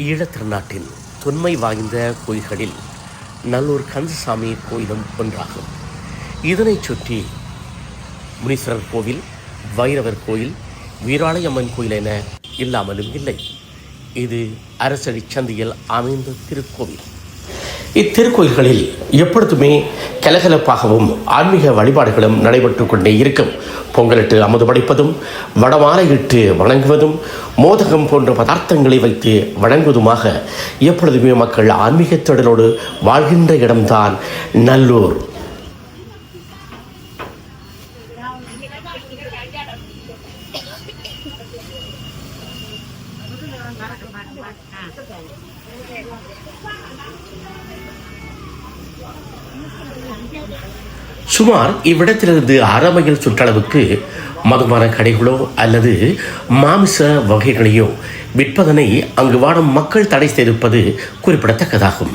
ஈழத்திருநாட்டின் தொன்மை வாய்ந்த கோயில்களில் நல்லூர் கந்தசாமி கோயிலும் ஒன்றாகும். இதனைச் சுற்றி முனீஸ்வரர் கோவில், வைரவர் கோயில், வீராளையம்மன் கோயில் என இல்லாமலும் இல்லை. இது அரசடி சந்தையில் அமைந்த திருக்கோவில். இத்திருக்கோயில்களில் எப்பொழுதுமே கலகலப்பாகவும் ஆன்மீக வழிபாடுகளும் நடைபெற்று கொண்டே இருக்கும். பொங்கலிட்டு அமுது படைப்பதும், வடமாலையிட்டு வணங்குவதும், மோதகம் போன்ற பதார்த்தங்களை வைத்து வணங்குவதுமாக எப்பொழுதுமே மக்கள் ஆன்மீக தேடலோடு வாழ்கின்ற இடம்தான் நல்லூர். சுமார் இவ்விடத்திலிருந்து 6 மைல் சுற்றளவுக்கு மதுபான கடைகளோ அல்லது மாமிச வகைகளையோ விற்பதனை அங்கு வாடும் மக்கள் தடை செய்திருப்பது குறிப்பிடத்தக்கதாகும்.